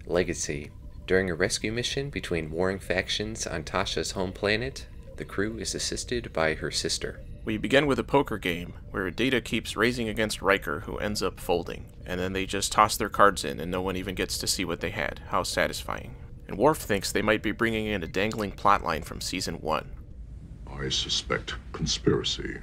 Legacy. During a rescue mission between warring factions on Tasha's home planet, the crew is assisted by her sister. We begin with a poker game, where Data keeps raising against Riker, who ends up folding, and then they just toss their cards in and no one even gets to see what they had. How satisfying. And Worf thinks they might be bringing in a dangling plotline from Season 1. I suspect conspiracy.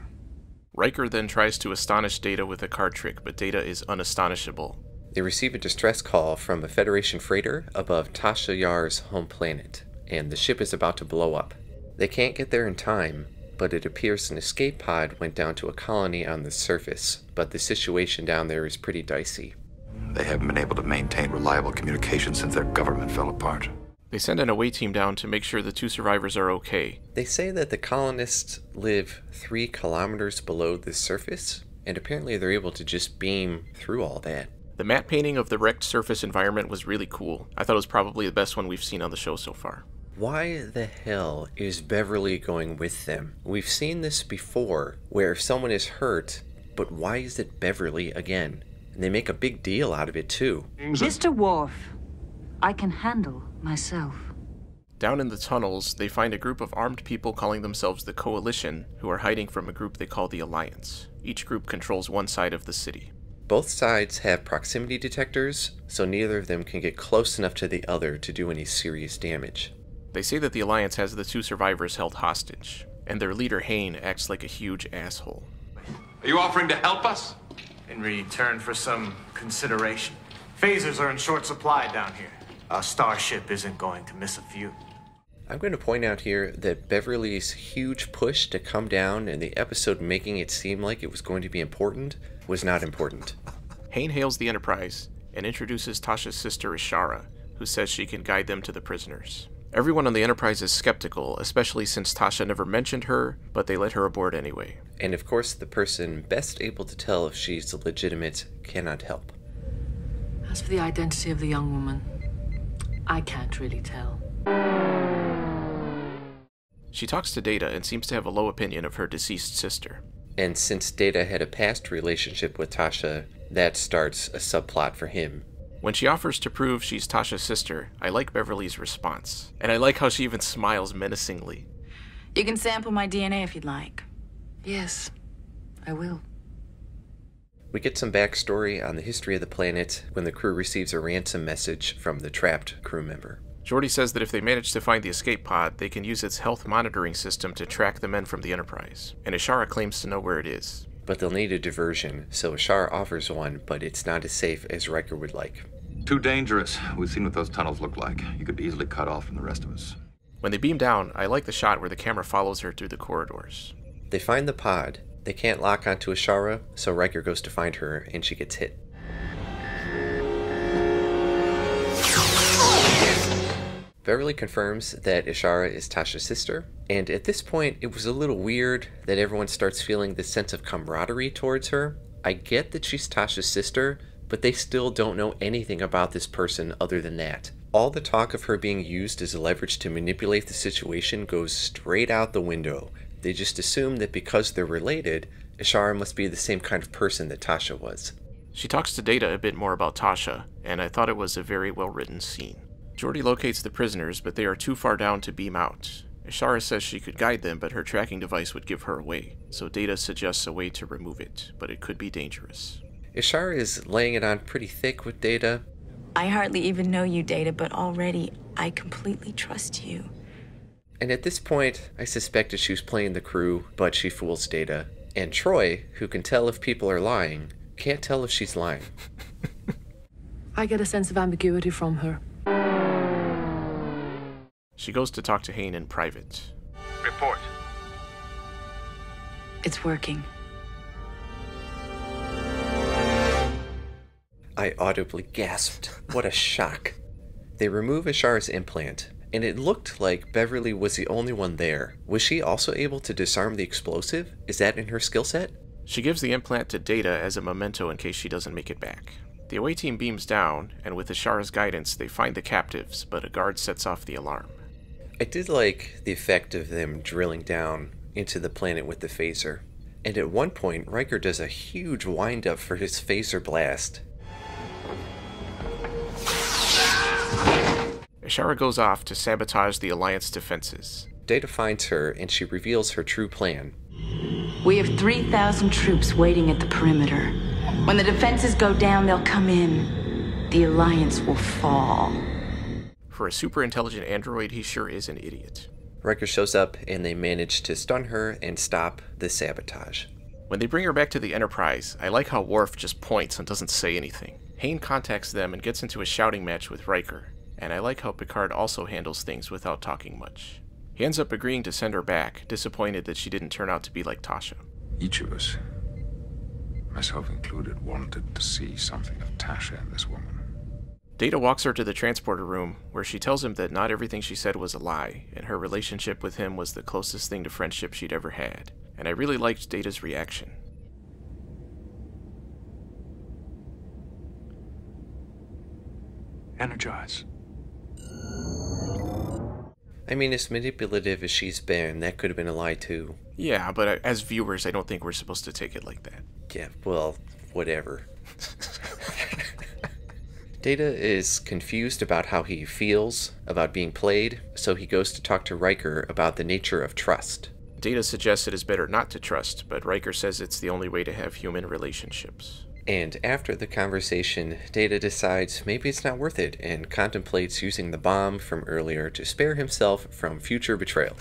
Riker then tries to astonish Data with a card trick, but Data is unastonishable. They receive a distress call from a Federation freighter above Tasha Yar's home planet, and the ship is about to blow up. They can't get there in time, but it appears an escape pod went down to a colony on the surface, but the situation down there is pretty dicey. They haven't been able to maintain reliable communication since their government fell apart. They send an away team down to make sure the 2 survivors are okay. They say that the colonists live 3 kilometers below the surface, and apparently they're able to just beam through all that. The matte painting of the wrecked surface environment was really cool. I thought it was probably the best one we've seen on the show so far. Why the hell is Beverly going with them? We've seen this before, where if someone is hurt, but why is it Beverly again? And they make a big deal out of it too. Mr. Worf, I can handle myself. Down in the tunnels, they find a group of armed people calling themselves the Coalition, who are hiding from a group they call the Alliance. Each group controls one side of the city. Both sides have proximity detectors, so neither of them can get close enough to the other to do any serious damage. They say that the Alliance has the 2 survivors held hostage, and their leader, Hayne, acts like a huge asshole. Are you offering to help us? In return for some consideration. Phasers are in short supply down here. Our starship isn't going to miss a few. I'm going to point out here that Beverly's huge push to come down and the episode making it seem like it was going to be important was not important. Hayne hails the Enterprise and introduces Tasha's sister Ishara, who says she can guide them to the prisoners. Everyone on the Enterprise is skeptical, especially since Tasha never mentioned her, but they let her aboard anyway. And of course, the person best able to tell if she's legitimate cannot help. As for the identity of the young woman, I can't really tell. She talks to Data and seems to have a low opinion of her deceased sister. And since Data had a past relationship with Tasha, that starts a subplot for him. When she offers to prove she's Tasha's sister, I like Beverly's response. And I like how she even smiles menacingly. You can sample my DNA if you'd like. Yes, I will. We get some backstory on the history of the planet when the crew receives a ransom message from the trapped crew member. Geordi says that if they manage to find the escape pod, they can use its health monitoring system to track the men from the Enterprise. And Ishara claims to know where it is. But they'll need a diversion, so Ishara offers one, but it's not as safe as Riker would like. Too dangerous. We've seen what those tunnels look like. You could be easily cut off from the rest of us. When they beam down, I like the shot where the camera follows her through the corridors. They find the pod. They can't lock onto Ishara, so Riker goes to find her, and she gets hit. Beverly confirms that Ishara is Tasha's sister, and at this point it was a little weird that everyone starts feeling this sense of camaraderie towards her. I get that she's Tasha's sister, but they still don't know anything about this person other than that. All the talk of her being used as a leverage to manipulate the situation goes straight out the window. They just assume that because they're related, Ishara must be the same kind of person that Tasha was. She talks to Data a bit more about Tasha, and I thought it was a very well-written scene. Geordi locates the prisoners, but they are too far down to beam out. Ishara says she could guide them, but her tracking device would give her away, so Data suggests a way to remove it, but it could be dangerous. Ishara is laying it on pretty thick with Data. I hardly even know you, Data, but already I completely trust you. And at this point, I suspected she was playing the crew, but she fools Data. And Troy, who can tell if people are lying, can't tell if she's lying. I get a sense of ambiguity from her. She goes to talk to Hayne in private. Report. It's working. I audibly gasped. What a shock. They remove Ishara's implant, and it looked like Beverly was the only one there. Was she also able to disarm the explosive? Is that in her skill set? She gives the implant to Data as a memento in case she doesn't make it back. The away team beams down, and with Ishara's guidance, they find the captives, but a guard sets off the alarm. I did like the effect of them drilling down into the planet with the phaser. And at one point, Riker does a huge wind-up for his phaser blast. Ishara goes off to sabotage the Alliance defenses. Data finds her and she reveals her true plan. We have 3,000 troops waiting at the perimeter. When the defenses go down, they'll come in. The Alliance will fall. For a super intelligent android, he sure is an idiot. Riker shows up and they manage to stun her and stop the sabotage. When they bring her back to the Enterprise, I like how Worf just points and doesn't say anything. Hayne contacts them and gets into a shouting match with Riker, and I like how Picard also handles things without talking much. He ends up agreeing to send her back, disappointed that she didn't turn out to be like Tasha. Each of us, myself included, wanted to see something of Tasha in this woman. Data walks her to the transporter room, where she tells him that not everything she said was a lie, and her relationship with him was the closest thing to friendship she'd ever had. And I really liked Data's reaction. Energize. I mean, as manipulative as she's been, that could have been a lie too. Yeah, but as viewers, I don't think we're supposed to take it like that. Yeah, well, whatever. Data is confused about how he feels about being played, so he goes to talk to Riker about the nature of trust. Data suggests it is better not to trust, but Riker says it's the only way to have human relationships. And after the conversation, Data decides maybe it's not worth it and contemplates using the bomb from earlier to spare himself from future betrayal.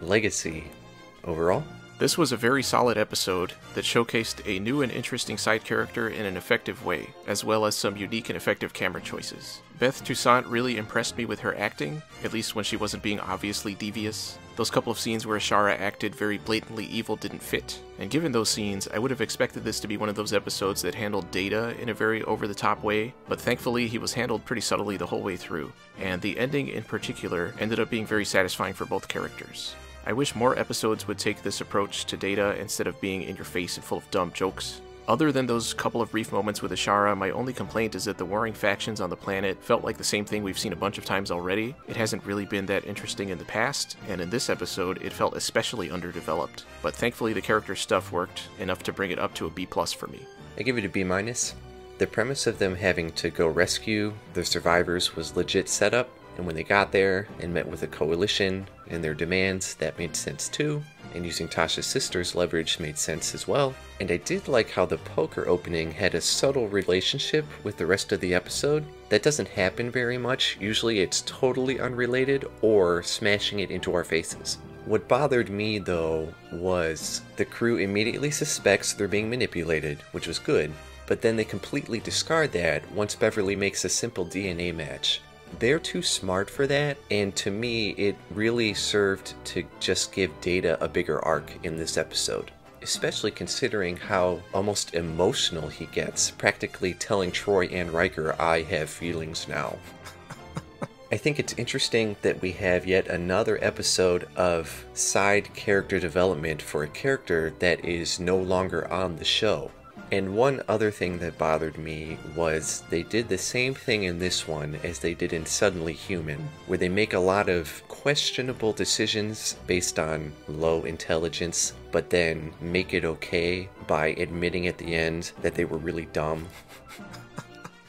Legacy overall. This was a very solid episode that showcased a new and interesting side character in an effective way, as well as some unique and effective camera choices. Beth Toussaint really impressed me with her acting, at least when she wasn't being obviously devious. Those couple of scenes where Ishara acted very blatantly evil didn't fit, and given those scenes, I would have expected this to be one of those episodes that handled Data in a very over-the-top way, but thankfully he was handled pretty subtly the whole way through, and the ending in particular ended up being very satisfying for both characters. I wish more episodes would take this approach to Data instead of being in your face and full of dumb jokes. Other than those couple of brief moments with Ishara, my only complaint is that the warring factions on the planet felt like the same thing we've seen a bunch of times already. It hasn't really been that interesting in the past, and in this episode it felt especially underdeveloped. But thankfully the character stuff worked enough to bring it up to a B+ for me. I give it a B-. The premise of them having to go rescue the survivors was legit setup, and when they got there and met with a coalition and their demands, that made sense too. And using Tasha's sister's leverage made sense as well. And I did like how the poker opening had a subtle relationship with the rest of the episode. That doesn't happen very much. Usually it's totally unrelated or smashing it into our faces. What bothered me though was the crew immediately suspects they're being manipulated, which was good. But then they completely discard that once Beverly makes a simple DNA match. They're too smart for that, and to me it really served to just give Data a bigger arc in this episode, especially considering how almost emotional he gets, practically telling Troy and Riker, "I have feelings now." I think it's interesting that we have yet another episode of side character development for a character that is no longer on the show. And one other thing that bothered me was they did the same thing in this one as they did in Suddenly Human, where they make a lot of questionable decisions based on low intelligence, but then make it okay by admitting at the end that they were really dumb.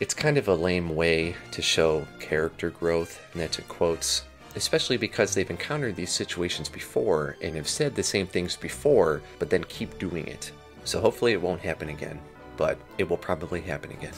It's kind of a lame way to show character growth, and that's in quotes, especially because they've encountered these situations before and have said the same things before, but then keep doing it. So hopefully it won't happen again, but it will probably happen again.